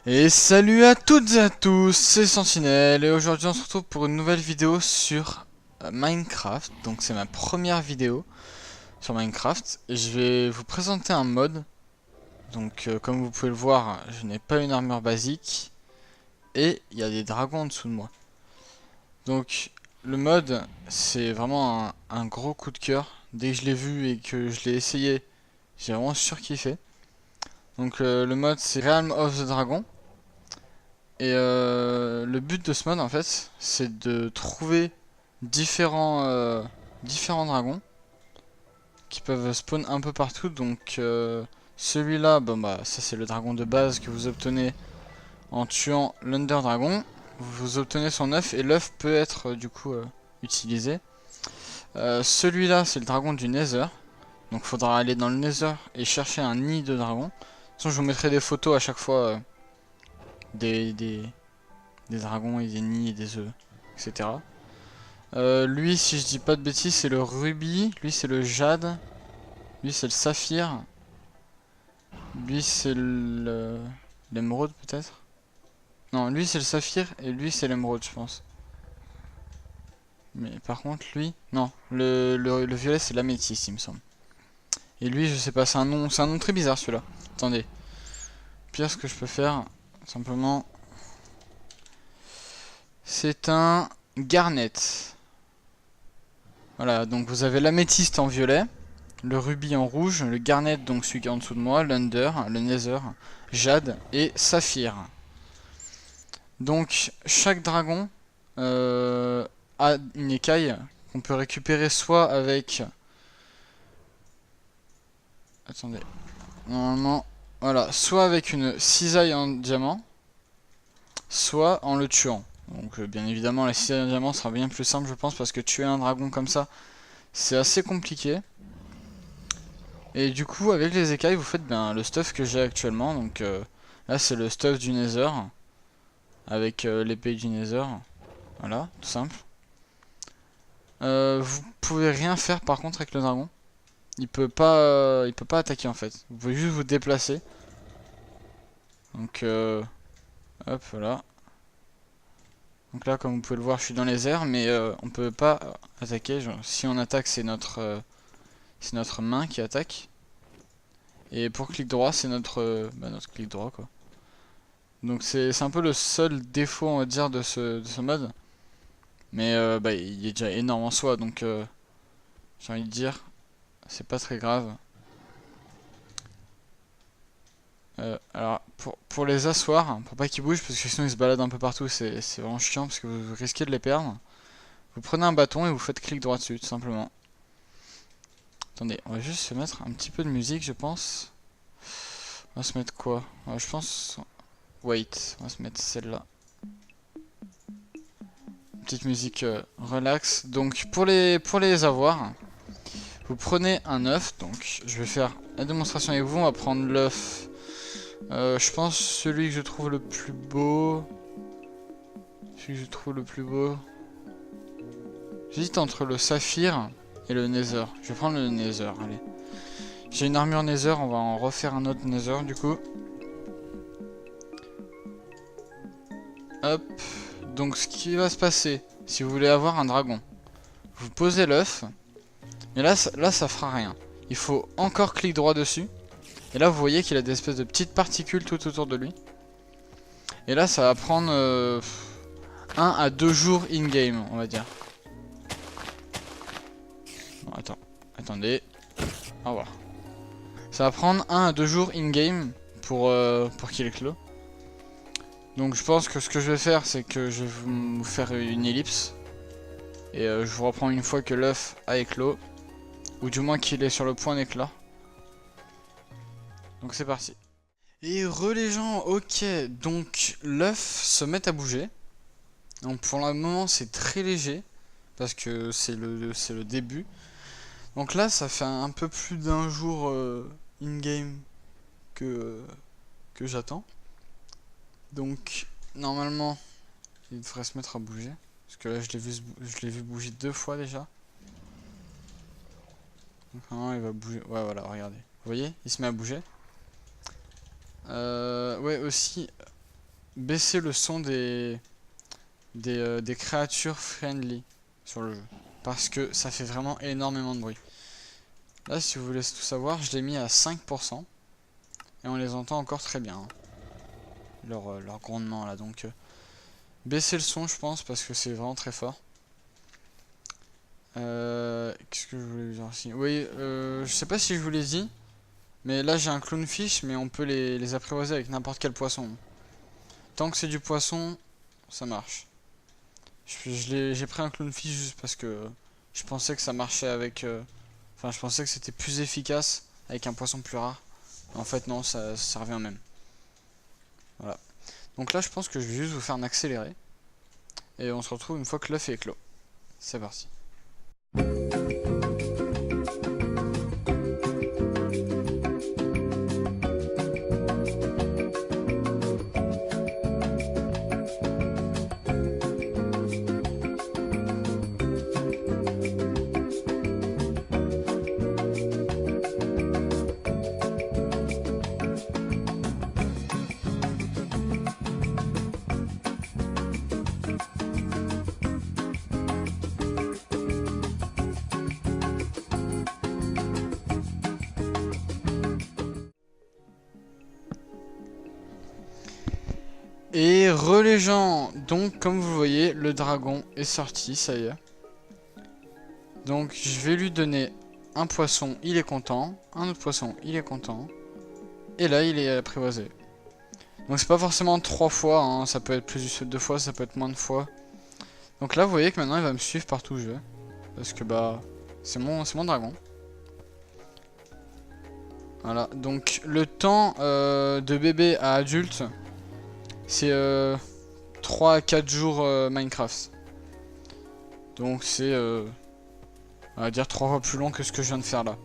Et salut à toutes et à tous, c'est Sentinelle et aujourd'hui on se retrouve pour une nouvelle vidéo sur Minecraft. Donc c'est ma première vidéo sur Minecraft et je vais vous présenter un mode. Donc comme vous pouvez le voir, je n'ai pas une armure basique et il y a des dragons en dessous de moi. Donc le mode c'est vraiment un gros coup de cœur. Dès que je l'ai vu et que je l'ai essayé, j'ai vraiment surkiffé. Donc le mode c'est Realm of the Dragon. Et le but de ce mode en fait, c'est de trouver différents dragons qui peuvent spawn un peu partout. Donc celui-là, bon bah ça c'est le dragon de base que vous obtenez en tuant l'Under Dragon. Vous obtenez son œuf et l'œuf peut être du coup utilisé. Celui-là c'est le dragon du Nether. Donc il faudra aller dans le Nether et chercher un nid de dragon. De toute façon je vous mettrai des photos à chaque fois des, des, des dragons et des nids et des œufs, etc. Lui, si je dis pas de bêtises, c'est le rubis. Lui, c'est le jade. Lui, c'est le saphir. Lui, c'est l'émeraude, peut-être. Non, lui, c'est le saphir. Et lui, c'est l'émeraude, je pense. Mais par contre, lui... Non, le violet, c'est l'améthyste, il me semble. Et lui, je sais pas, c'est un nom très bizarre, celui-là. Attendez. Pire, ce que je peux faire, simplement... C'est un garnet. Voilà, donc vous avez l'améthyste en violet. Le rubis en rouge, le garnet, donc celui qui est en dessous de moi, l'under, le nether, jade et saphir. Donc chaque dragon a une écaille qu'on peut récupérer soit avec... Attendez. Normalement, voilà, soit avec une cisaille en diamant, soit en le tuant. Donc bien évidemment la cisaille en diamant sera bien plus simple je pense parce que tuer un dragon comme ça, c'est assez compliqué. Et du coup, avec les écailles, vous faites bien le stuff que j'ai actuellement. Donc là, c'est le stuff du Nether. Avec l'épée du Nether. Voilà, tout simple. Vous pouvez rien faire par contre avec le dragon. Il peut pas attaquer en fait. Vous pouvez juste vous déplacer. Donc hop, voilà. Donc là, comme vous pouvez le voir, je suis dans les airs, mais on peut pas attaquer. Genre, si on attaque, c'est notre main qui attaque. Et pour clic droit, c'est notre clic droit quoi. Donc c'est un peu le seul défaut on va dire de ce mode. Mais bah, il est déjà énorme en soi donc j'ai envie de dire c'est pas très grave. Alors pour les asseoir, hein, pour pas qu'ils bougent parce que sinon ils se baladent un peu partout, c'est vraiment chiant parce que vous risquez de les perdre. Vous prenez un bâton et vous faites clic droit dessus tout simplement. Attendez, on va juste se mettre un petit peu de musique je pense. On va se mettre quoi? Je pense... Wait, on va se mettre celle-là. Petite musique relax. Donc pour les avoir, vous prenez un œuf. Donc je vais faire la démonstration avec vous. On va prendre l'œuf. Je pense celui que je trouve le plus beau. J'hésite entre le saphir et le nether. Je vais prendre le nether. Allez. J'ai une armure nether. On va en refaire un autre nether du coup. Hop. Donc ce qui va se passer, si vous voulez avoir un dragon, vous posez l'œuf. Mais là ça fera rien. Il faut encore clic droit dessus. Et là vous voyez qu'il a des espèces de petites particules tout autour de lui. Et là ça va prendre 1 à 2 jours in-game on va dire. Bon, attendez. Au revoir. Ça va prendre 1 à 2 jours in-game pour qu'il éclose. Donc je pense que ce que je vais faire c'est que je vais vous faire une ellipse. Et je vous reprends une fois que l'œuf a éclos. Ou du moins qu'il est sur le point d'éclat. Donc c'est parti. Et les gens, ok, donc l'œuf se met à bouger. Donc pour le moment c'est très léger. Parce que c'est le début. Donc là ça fait un peu plus d'un jour in-game que j'attends. Donc normalement il devrait se mettre à bouger. Parce que là je l'ai vu bouger 2 fois déjà. Donc normalement il va bouger. Ouais voilà, regardez. Vous voyez, il se met à bouger. Ouais aussi, baisser le son des créatures friendly sur le jeu. Parce que ça fait vraiment énormément de bruit. Là, si vous voulez tout savoir, je l'ai mis à 5%. Et on les entend encore très bien. Hein. Leur grondement là. Donc, baisser le son, je pense, parce que c'est vraiment très fort. Qu'est-ce que je voulais dire aussi? Oui, je sais pas si je vous l'ai dit. Mais là, j'ai un clownfish, mais on peut les apprivoiser avec n'importe quel poisson. Tant que c'est du poisson, ça marche. J'ai pris un clownfish juste parce que je pensais que ça marchait avec... Enfin, je pensais que c'était plus efficace avec un poisson plus rare. En fait, non, ça revient au même. Voilà. Donc là, je pense que je vais juste vous faire un accéléré. Et on se retrouve une fois que l'œuf est éclos. C'est parti. Et les gens, donc comme vous voyez, le dragon est sorti, ça y est. Donc je vais lui donner un poisson, il est content. Un autre poisson, il est content. Et là, il est apprivoisé. Donc c'est pas forcément 3 fois, hein, ça peut être plus de 2 fois, ça peut être moins de fois. Donc là, vous voyez que maintenant, il va me suivre partout où je vais. Parce que bah, c'est mon dragon. Voilà, donc le temps de bébé à adulte, c'est 3 à 4 jours Minecraft. Donc c'est, on va dire 3 fois plus long que ce que je viens de faire là.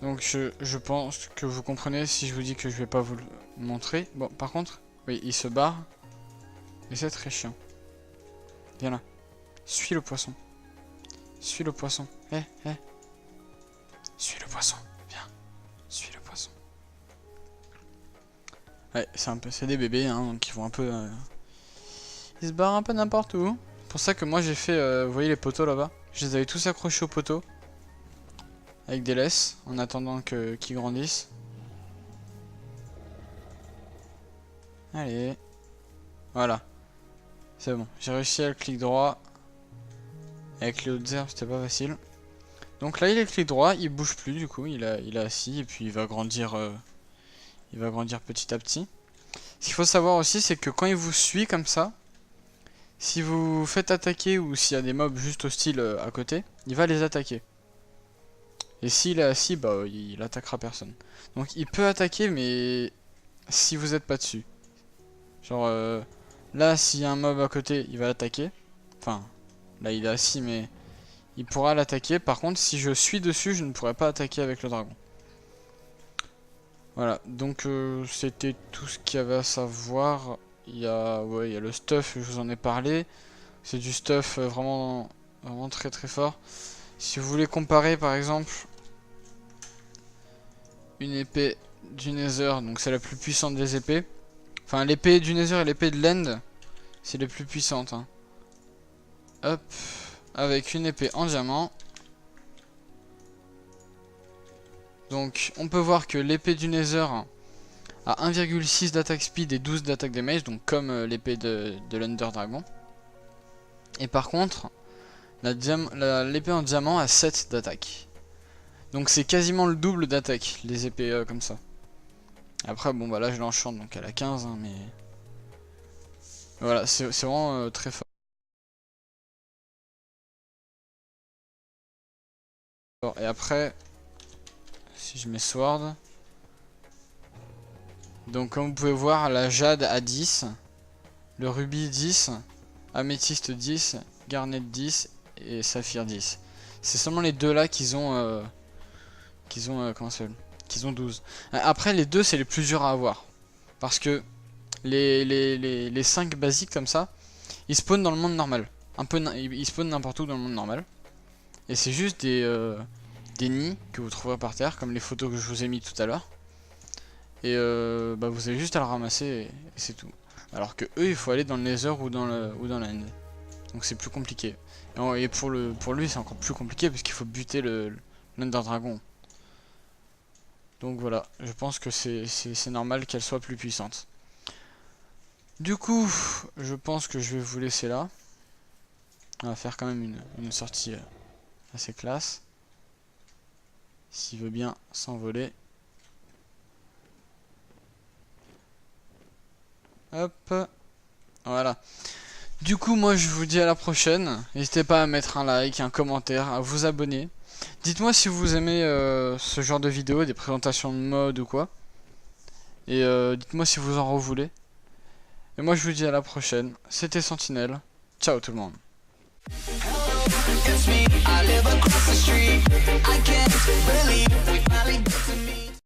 Donc je pense que vous comprenez si je vous dis que je vais pas vous le montrer. Bon, par contre, oui, il se barre. Et c'est très chiant. Viens là. Suis le poisson. Suis le poisson. Eh, eh. Suis le poisson. Viens. Suis le poisson. Ouais, c'est des bébés, hein, donc ils vont un peu... Ils se barrent un peu n'importe où. C'est pour ça que moi j'ai fait, vous voyez les poteaux là-bas? Je les avais tous accrochés aux poteaux. Avec des laisses, en attendant qu'ils grandissent. Allez. Voilà. C'est bon, j'ai réussi à le clic droit. Avec les hautes herbes, c'était pas facile. Donc là, il est clic droit, il bouge plus du coup, il est assis et puis il va grandir petit à petit. Ce qu'il faut savoir aussi, c'est que quand il vous suit comme ça, si vous vous faites attaquer ou s'il y a des mobs juste hostiles à côté, il va les attaquer. Et s'il est assis, bah il attaquera personne. Donc il peut attaquer, mais si vous n'êtes pas dessus. Genre là, s'il y a un mob à côté, il va l'attaquer. Enfin, là il est assis, mais il pourra l'attaquer. Par contre, si je suis dessus, je ne pourrai pas attaquer avec le dragon. Voilà, donc c'était tout ce qu'il y avait à savoir. Il y a le stuff, je vous en ai parlé. C'est du stuff vraiment très très fort. Si vous voulez comparer par exemple une épée du Nether, donc c'est la plus puissante des épées. Enfin, l'épée du Nether et l'épée de l'End, c'est les plus puissantes. Hein. Hop, avec une épée en diamant. Donc on peut voir que l'épée du Nether a 1,6 d'attaque speed et 12 d'attaque damage, donc comme l'épée de l'Under Dragon. Et par contre, l'épée en diamant a 7 d'attaque. Donc c'est quasiment le double d'attaque, les épées comme ça. Après, bon bah là je l'enchante, donc elle a 15, hein, mais... Voilà, c'est vraiment très fort. Et après, si je mets Sword... Donc comme vous pouvez voir, la jade a 10, le rubis 10, améthyste 10, garnet 10 et saphir 10. C'est seulement les deux là qu'ils ont comment ça s'appelle, qu'ils ont 12. Après les deux c'est les plus durs à avoir. Parce que les 5 basiques comme ça, ils spawnent dans le monde normal. Ils spawnent n'importe où dans le monde normal. Et c'est juste des nids que vous trouverez par terre, comme les photos que je vous ai mis tout à l'heure. Et bah vous avez juste à le ramasser et c'est tout. Alors que eux, il faut aller dans le Nether ou dans l'End. Donc c'est plus compliqué. Et pour lui, c'est encore plus compliqué parce qu'il faut buter l'Ender Dragon. Donc voilà, je pense que c'est normal qu'elle soit plus puissante. Du coup, je pense que je vais vous laisser là. On va faire quand même une sortie assez classe. S'il veut bien s'envoler. Hop. Voilà. Du coup, moi je vous dis à la prochaine. N'hésitez pas à mettre un like, un commentaire, à vous abonner. Dites-moi si vous aimez ce genre de vidéos, des présentations de mode ou quoi. Et dites-moi si vous en revoulez. Et moi je vous dis à la prochaine. C'était Sentinelle. Ciao tout le monde.